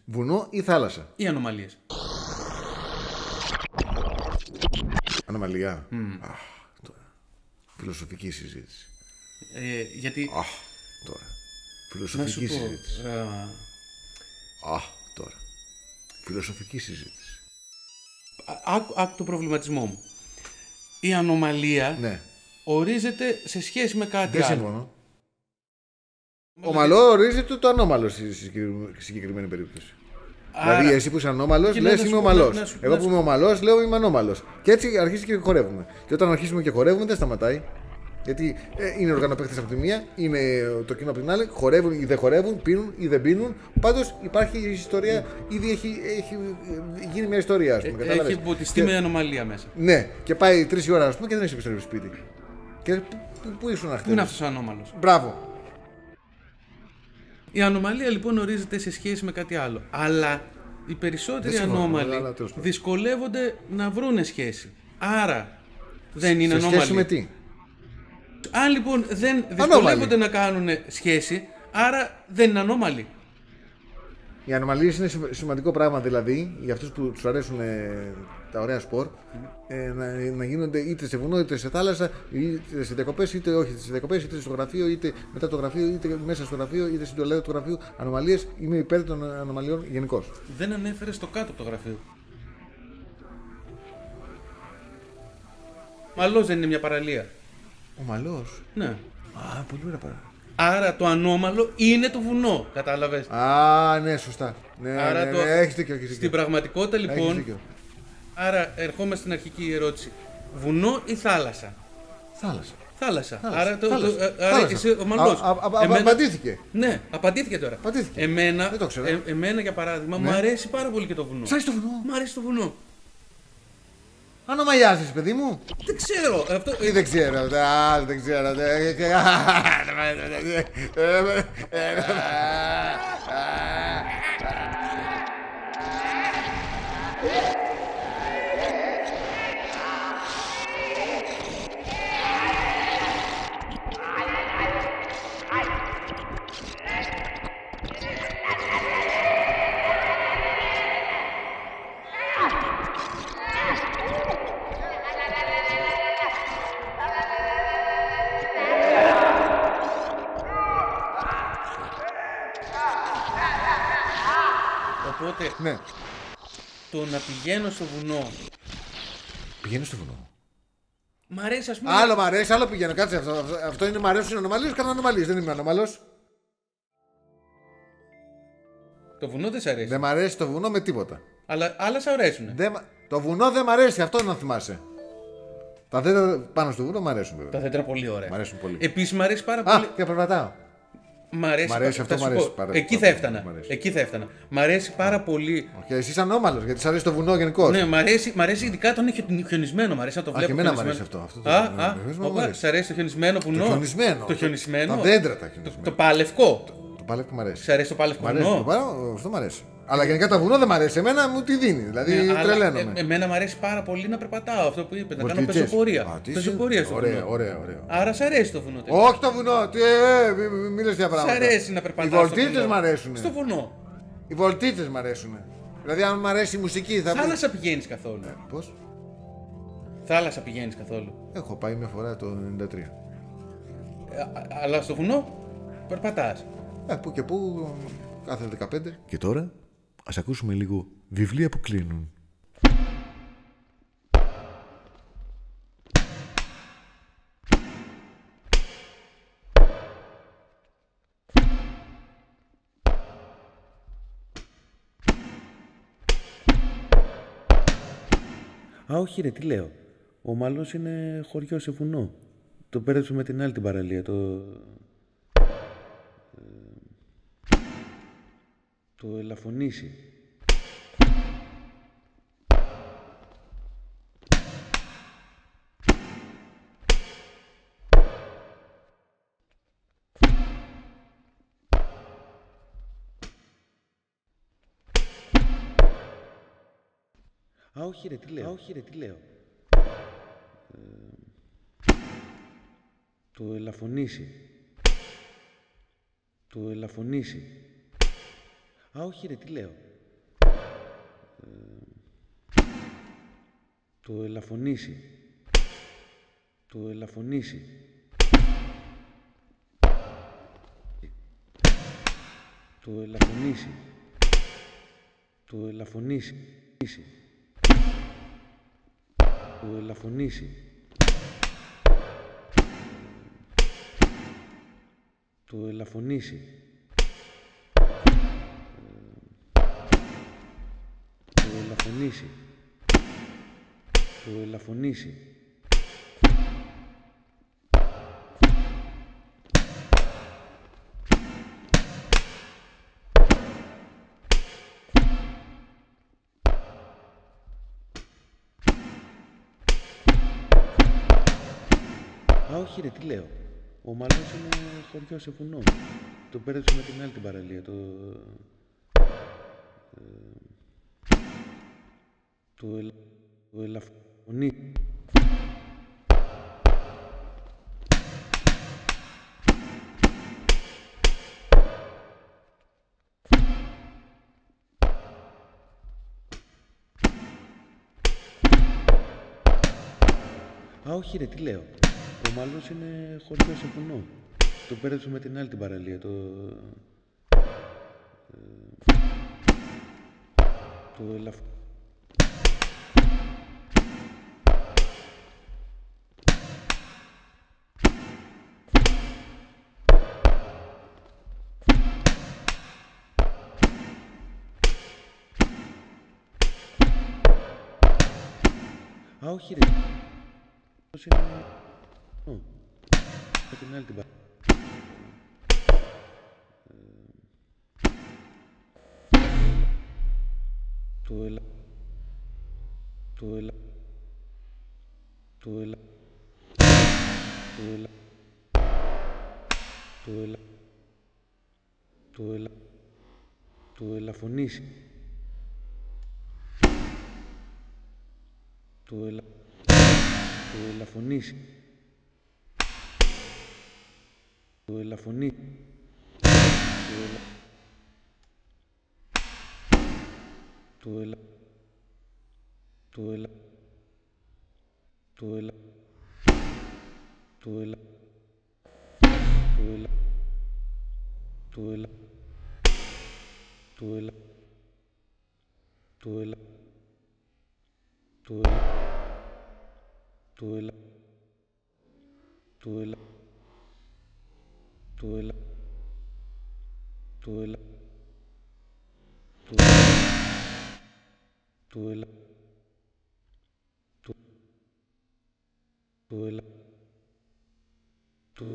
Βουνό ή θάλασσα? Ή ανομαλίες. Ανομαλία. Τώρα. Φιλοσοφική συζήτηση. Γιατί. Τώρα. Να σου Φιλοσοφική πω. συζήτηση. Τώρα. Φιλοσοφική συζήτηση. Άκου το προβληματισμό μου. Η ανομαλία Ναι. ορίζεται σε σχέση με κάτι Δεν άλλο. συμφωνώ. Ομαλό ορίζεται το ανώμαλο στη συγκεκριμένη περίπτωση. Άρα, Δηλαδή, εσύ που είσαι ανώμαλο, και λες να σου είμαι πω, ομαλό. να σου- Εγώ να που σου- είμαι ομαλό, λέω είμαι ανώμαλο. Και έτσι αρχίζει και χορεύουμε. Και όταν αρχίσουμε και χορεύουμε, δεν σταματάει. Γιατί είναι οργανοπαίχτες από τη μία, είναι το κοινό από την άλλη, χορεύουν ή δεν χορεύουν, πίνουν ή δεν πίνουν. Πάντως υπάρχει ιστορία, ήδη έχει γίνει μια ιστορία, ας πούμε. κατάλαβες. έχει ποτιστεί με ανομαλία μέσα. Ναι, και πάει 3 η ώρα, ας πούμε, και δεν έχει επιστρέψει σπίτι. Και πού ήσουν Πού είναι χτες? αυτός ο ανώμαλος? Μπράβο. Η ανομαλία λοιπόν ορίζεται σε σχέση με κάτι άλλο. Αλλά οι περισσότεροι Δεν συμφωνώ, ανώμαλοι αλλά τέλος πάντων. δυσκολεύονται να βρούνε σχέση. Άρα δεν είναι Σε ανώμαλοι. σχέση με τι? Αν λοιπόν δεν δυσκολεύονται να κάνουν σχέση, άρα δεν είναι ανώμαλοι. Οι ανομαλίες είναι σημαντικό πράγμα, δηλαδή για αυτούς που τους αρέσουν τα ωραία σπορ, να γίνονται είτε σε βουνό είτε σε θάλασσα, είτε σε διακοπές είτε όχι σε διακοπές, είτε στο γραφείο είτε μετά το γραφείο, είτε μέσα στο γραφείο είτε στην τουαλέτα του γραφείου. Ανομαλίες, είμαι υπέρ των ανομαλιών γενικώς. Δεν ανέφερε στο κάτω από το γραφείο. Μαλός δεν είναι μια παραλία. Ομαλός. Ναι. Α, πολύ ωραία παρά. Άρα το ανώμαλο είναι το βουνό. Κατάλαβες. Α, ναι, σωστά. Ναι, Άρα ναι, το- ναι, έχεις δίκιο, έχεις Στην δίκιο. πραγματικότητα Έχεις λοιπόν, δίκιο. άρα ερχόμαστε στην αρχική ερώτηση. Βουνό ή θάλασσα? Θάλασσα. Θάλασσα. Θάλασσα. Άρα, Θάλασσα. άρα Θάλασσα. είσαι ομαλός. Απαντήθηκε. Ναι, απαντήθηκε τώρα. Απαντήθηκε. Εμένα, Δεν το ξέρω. εμένα για παράδειγμα, Ναι. μου αρέσει πάρα πολύ και το βουνό. Σ' αρέσει το βουνό? Μου αρέσει το βουνό. Ανομαλιάζεις, παιδί μου. Δεν ξέρω. Αυτό, Ή δεν ξέρω. Δεν ξέρω. οπότε Ναι. το να πηγαίνω στο βουνό Πηγαίνω στο βουνό. μ' αρέσει, ας πούμε. Άλλο μ' αρέσει, άλλο πηγαίνω. Κάτσε αυτό. Αυτό είναι μ' αρέσουν οι ανομαλίες. Κάνω ανομαλίες. Δεν είμαι ανομαλός. Το βουνό δεν σ' αρέσει. Δεν μ' αρέσει το βουνό με τίποτα. Αλλά άλλα σ' αρέσουν. Το βουνό δεν μ' αρέσει. Αυτό να θυμάσαι. Τα δέντρα πάνω στο βουνό μ' αρέσουν βέβαια. Τα δέντρα πολύ ωραία. Μ' αρέσουν πολύ. Επίσης μ' αρέσει πάρα Α, πολύ. και περπατάω. Μ' αρέσει, Μ' αρέσει, θα αυτό σου μ' αρέσει πω, πάρα Εκεί πολύ. θα έφτανα. Μ' αρέσει. Εκεί θα έφτανα. Μ' αρέσει πάρα πολύ. Και εσύ είσαι ανώμαλος γιατί σ' αρέσει το βουνό γενικώς. Ναι, μ' αρέσει ειδικά όταν είναι χιονισμένο. Μ' αρέσει να το βλέπω. και εμένα μ' χιονισμένο. αρέσει αυτό. Σ' αρέσει το χιονισμένο βουνό. Το χιονισμένο. Το χιονισμένο. Τα δέντρα τα Το χιονισμένα. παλευκό. Το πάλευκο μ' αρέσει. Σ' αρέσει το παλευκό Μ' αρέσει. βουνό. Αυτό μ' αρέσει. Αλλά γενικά το βουνό δεν μ' αρέσει. Εμένα μου τη δίνει. Δηλαδή Ναι, αλλά τρελαίνομαι. εμένα μου αρέσει πάρα πολύ να περπατάω. Αυτό που είπε, να κάνω Βολτίτσες. πεζοπορία. Α, τι Πεζοπορία είσαι- στο Ωραία, βουνό. ωραία, ωραία. Άρα σ' αρέσει το βουνό. τελικά. Όχι το βουνό. Μη λες για Σ' πράγματα. αρέσει να Οι περπατάω. στο βολτίτσες βουνό. μ' αρέσουν. Στο βουνό. Οι βολτίτσες μ' αρέσουν. Δηλαδή αν μ' αρέσει η μουσική θα πει. Θάλασσα πηγαίνει καθόλου. Πώς? Θάλασσα πηγαίνει καθόλου. Έχω πάει μια φορά το 93. Αλλά στο βουνό περπατάς. Πού και πού, κάθε 15. Και τώρα, ας ακούσουμε λίγο βιβλία που κλείνουν. Α, όχι ρε, τι λέω. Ο Μαλός είναι χωριό σε βουνό. Το πέρασε με την άλλη την παραλία. Το Ελαφωνήσι. Α, όχι ρε, τι λέω. Το Ελαφωνήσι. Α, όχι ρε, τι λέω. Το ελαφωνήσει. Το ελαφωνήσει. Το ελαφωνήσει. Το ελαφωνήσει. Το ελαφωνήσει. Το ελαφωνήσει. Το ελαφωνήσει. Το ελαφωνήσει. Α, όχι ρε, τι λέω. Ο Μαλός είναι χωριό σε βουνό. Το πέρασε με την άλλη την παραλία. Το ελαφωνεί. Α, όχι ρε, τι λέω. Ο Μαλός είναι χωριό σε βουνό. Το πέρασε με την άλλη την παραλία. Το ελαφωνεί. Α, όχι ρε. Αυτός είναι... με την άλλη την παραλία. Το ελα... Το ελα... Το ελα... Το ελα... Το ελα... Το ελα... Το ελαφωνήσει. Το ελα... Το ελαφωνήσει. Το ελαφωνεί. Το ελα... Το ελα... Το ελα... Το ελα... Το ελα... Το ελα... Το ελα... Το ελα... Το ελα... Το ελα... Το ελα... Το ελα... Το ελα... Το ελα... Το ελα... Το ελα... Το